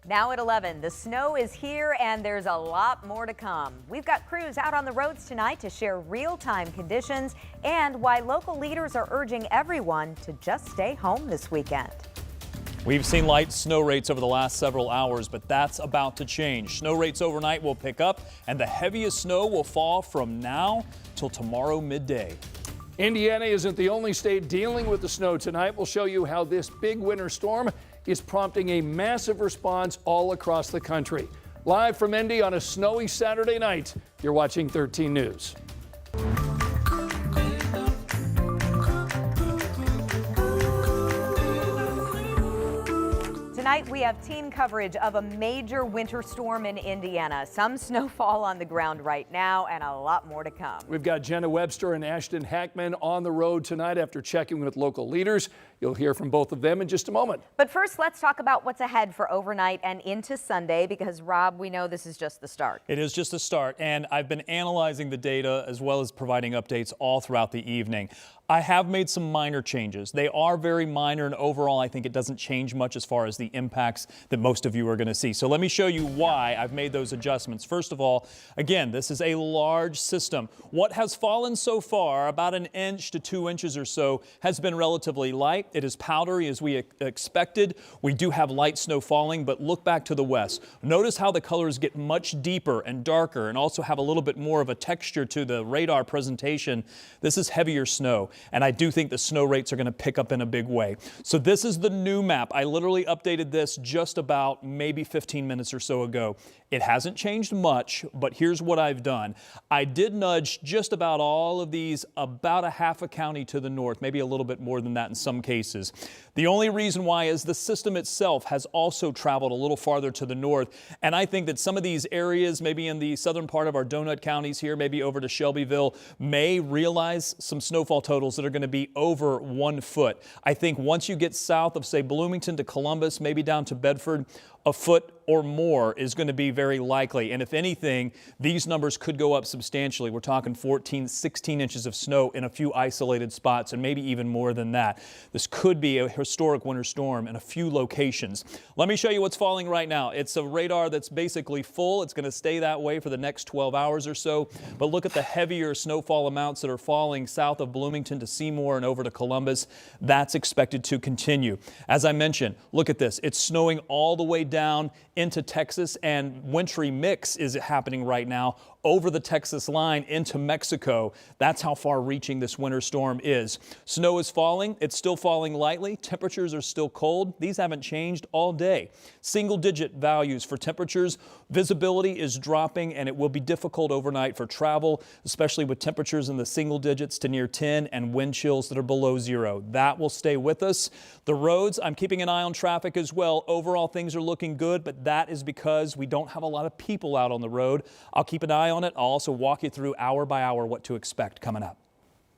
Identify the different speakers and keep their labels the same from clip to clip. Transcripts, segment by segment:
Speaker 1: Now at 11, the snow is here and there's a lot more to come. We've got crews out on the roads tonight to share real-time conditions and why local leaders are urging everyone to just stay home this weekend.
Speaker 2: We've seen light snow rates over the last several hours, but that's about to change. Snow rates overnight will pick up and the heaviest snow will fall from now till tomorrow midday.
Speaker 3: Indiana isn't the only state dealing with the snow tonight. We'll show you how this big winter storm is prompting a massive response all across the country. Live from Indy on a snowy Saturday night, you're watching 13 News.
Speaker 1: Tonight we have team coverage of a major winter storm in Indiana. Some snowfall on the ground right now and a lot more to come.
Speaker 3: We've got Jenna Webster and Ashton Hackman on the road tonight after checking with local leaders. You'll hear from both of them in just a moment.
Speaker 1: But first, let's talk about what's ahead for overnight and into Sunday, because Rob, we know this is just the start.
Speaker 2: It is just the start, and I've been analyzing the data as well as providing updates all throughout the evening. I have made some minor changes. They are very minor, and overall I think it doesn't change much as far as the impacts that most of you are going to see. So let me show you why I've made those adjustments. First of all, again, this is a large system. What has fallen so far, about 1 inch to 2 inches or so, has been relatively light. It is powdery as we expected. We do have light snow falling, but look back to the west. Notice how the colors get much deeper and darker and also have a little bit more of a texture to the radar presentation. This is heavier snow, and I do think the snow rates are going to pick up in a big way. So this is the new map. I literally updated this just about maybe 15 minutes or so ago. It hasn't changed much, but here's what I've done. I did nudge just about all of these about a half a county to the north, maybe a little bit more than that in some cases. The only reason why is the system itself has also traveled a little farther to the north, and I think that some of these areas, maybe in the southern part of our donut counties here, maybe over to Shelbyville, may realize some snowfall totals that are going to be over 1 foot. I think once you get south of, say, Bloomington to Columbus, maybe down to Bedford, a foot or more is going to be very likely. And if anything, these numbers could go up substantially. We're talking 14, 16 inches of snow in a few isolated spots, and maybe even more than that. This could be a historic winter storm in a few locations. Let me show you what's falling right now. It's a radar that's basically full. It's going to stay that way for the next 12 hours or so. But look at the heavier snowfall amounts that are falling south of Bloomington to Seymour and over to Columbus. That's expected to continue. As I mentioned, look at this. It's snowing all the way down into Texas, and wintry mix is happening right now over the Texas line into Mexico. That's how far reaching this winter storm is. Snow is falling. It's still falling lightly. Temperatures are still cold. These haven't changed all day. Single-digit values for temperatures. Visibility is dropping, and it will be difficult overnight for travel, especially with temperatures in the single digits to near 10 and wind chills that are below 0. That will stay with us. The roads, I'm keeping an eye on traffic as well. Overall, things are looking good, but that is because we don't have a lot of people out on the road. I'll keep an eye on it. I'll also walk you through hour by hour what to expect coming up.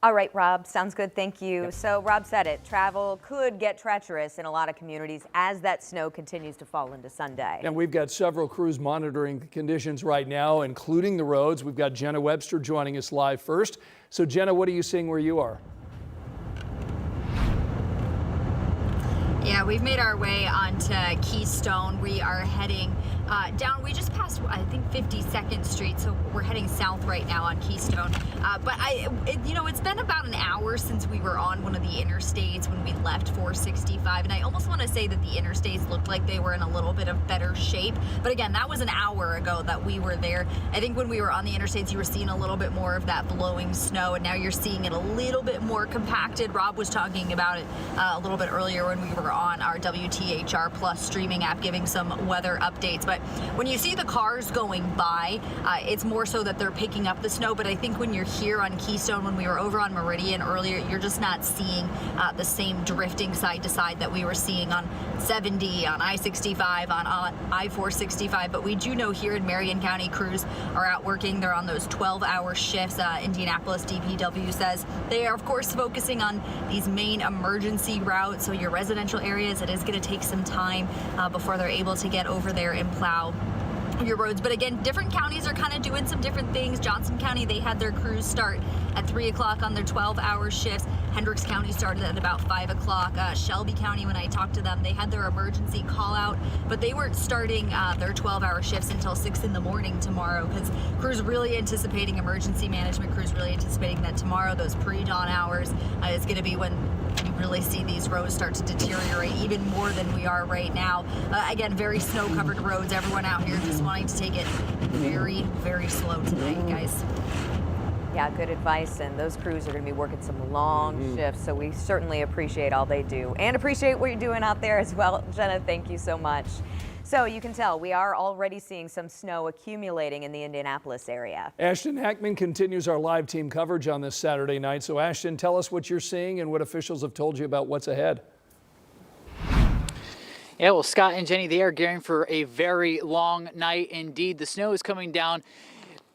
Speaker 1: All right, Rob, sounds good. Thank you. Yep. So Rob said it. Travel could get treacherous in a lot of communities as that snow continues to fall into Sunday.
Speaker 3: And we've got several crews monitoring the conditions right now, including the roads. We've got Jenna Webster joining us live first. So Jenna, what are you seeing where you are?
Speaker 4: Yeah, we've made our way onto Keystone. We are heading down. We just passed, I think, 52nd Street, so we're heading south right now on Keystone. But it's been about an hour since we were on one of the interstates when we left 465, and I almost want to say that the interstates looked like they were in a little bit of better shape. But again, that was an hour ago that we were there. I think when we were on the interstates, you were seeing a little bit more of that blowing snow, and now you're seeing it a little bit more compacted. Rob was talking about it a little bit earlier when we were on our WTHR Plus streaming app giving some weather updates. But when you see the cars going by, it's more so that they're picking up the snow. But I think when you're here on Keystone, when we were over on Meridian earlier, you're just not seeing the same drifting side to side that we were seeing on 70, on I-65, on I-465. But we do know here in Marion County, crews are out working. They're on those 12-hour shifts. Indianapolis DPW says they are, of course, focusing on these main emergency routes. So your residential areas, it is going to take some time before they're able to get over there and plow your roads. But again, different counties are kind of doing some different things. Johnson County, they had their crews start at 3 o'clock on their 12-hour shifts. Hendricks County started at about 5 o'clock. Shelby County, when I talked to them, they had their emergency call out, but they weren't starting their 12-hour shifts until 6 in the morning tomorrow, because crews really anticipating, emergency management crews really anticipating that tomorrow, those pre-dawn hours, is going to be when you really see these roads start to deteriorate even more than we are right now. Again, very snow-covered roads. Everyone out here just wanting to take it very, very slow tonight, guys.
Speaker 1: Yeah, good advice, and those crews are going to be working some long shifts, so we certainly appreciate all they do and appreciate what you're doing out there as well. Jenna, thank you so much. So you can tell we are already seeing some snow accumulating in the Indianapolis area.
Speaker 3: Ashton Hackman continues our live team coverage on this Saturday night. So Ashton, tell us what you're seeing and what officials have told you about what's ahead.
Speaker 5: Yeah, well, Scott and Jenny, they are gearing for a very long night indeed. The snow is coming down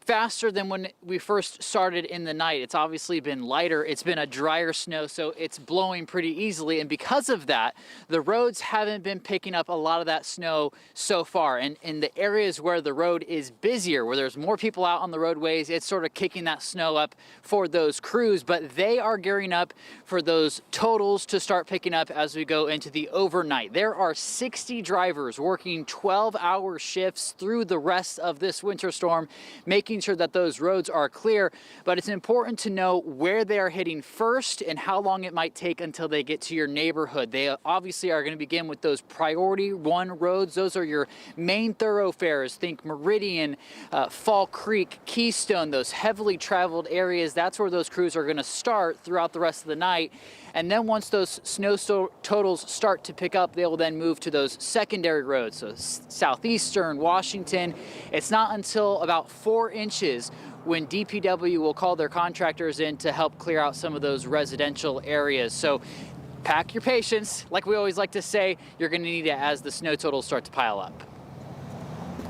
Speaker 5: faster than when we first started in the night. It's obviously been lighter. It's been a drier snow, so it's blowing pretty easily. And because of that, the roads haven't been picking up a lot of that snow so far. And in the areas where the road is busier, where there's more people out on the roadways, it's sort of kicking that snow up for those crews. But they are gearing up for those totals to start picking up as we go into the overnight. There are 60 drivers working 12-hour shifts through the rest of this winter storm, making sure that those roads are clear. But it's important to know where they are hitting first and how long it might take until they get to your neighborhood. They obviously are going to begin with those priority 1 roads. Those are your main thoroughfares. Think Meridian, Fall Creek, Keystone, those heavily traveled areas. That's where those crews are going to start throughout the rest of the night. And then once those snow totals start to pick up, they will then move to those secondary roads, so Southeastern, Washington. It's not until about 4 inches when DPW will call their contractors in to help clear out some of those residential areas. So pack your patience. Like we always like to say, you're going to need it as the snow totals start to pile up.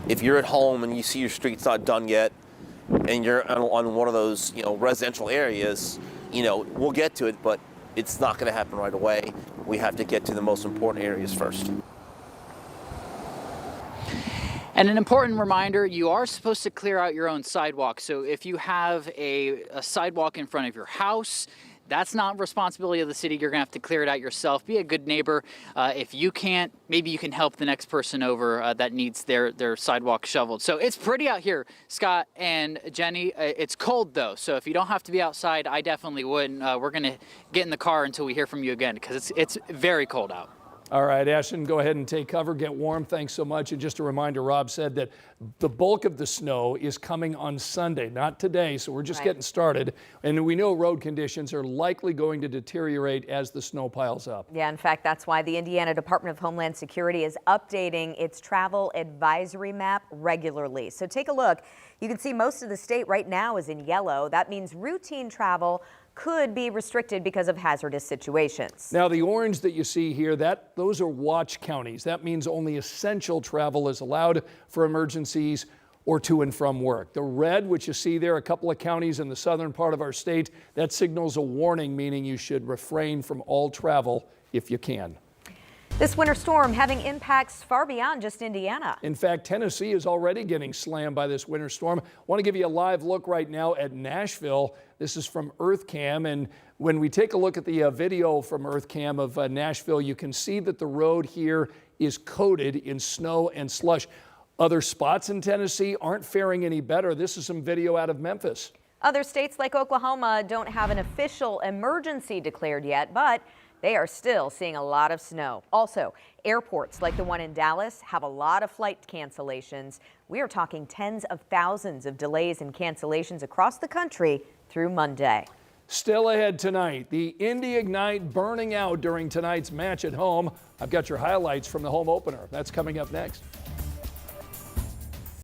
Speaker 6: If you're at home and you see your street's not done yet, and you're on one of those, residential areas, we'll get to it, but it's not going to happen right away. We have to get to the most important areas first.
Speaker 5: And an important reminder, you are supposed to clear out your own sidewalk. So if you have a sidewalk in front of your house, that's not responsibility of the city. You're going to have to clear it out yourself. Be a good neighbor. If you can't, maybe you can help the next person over that needs their sidewalk shoveled. So it's pretty out here, Scott and Jenny. It's cold, though. So if you don't have to be outside, I definitely wouldn't. We're going to get in the car until we hear from you again, because it's very cold out.
Speaker 3: All right, Ashton, go ahead and take cover, get warm. Thanks so much. And just a reminder, Rob said that the bulk of the snow is coming on Sunday, not today, so we're just getting started. And we know road conditions are likely going to deteriorate as the snow piles up.
Speaker 1: Yeah, in fact, that's why the Indiana Department of Homeland Security is updating its travel advisory map regularly. So take a look. You can see most of the state right now is in yellow. That means routine travel could be restricted because of hazardous situations.
Speaker 3: Now, the orange that you see here, those are watch counties. That means only essential travel is allowed for emergencies or to and from work. The red, which you see there, a couple of counties in the southern part of our state, that signals a warning, meaning you should refrain from all travel if you can.
Speaker 1: This winter storm having impacts far beyond just Indiana.
Speaker 3: In fact, Tennessee is already getting slammed by this winter storm. I want to give you a live look right now at Nashville. This is from EarthCam, and when we take a look at the video from EarthCam of Nashville, you can see that the road here is coated in snow and slush. Other spots in Tennessee aren't faring any better. This is some video out of Memphis.
Speaker 1: Other states like Oklahoma don't have an official emergency declared yet, but they are still seeing a lot of snow. Also, airports like the one in Dallas have a lot of flight cancellations. We are talking tens of thousands of delays and cancellations across the country through Monday.
Speaker 3: Still ahead tonight, the Indy Ignite burning out during tonight's match at home. I've got your highlights from the home opener. That's coming up next.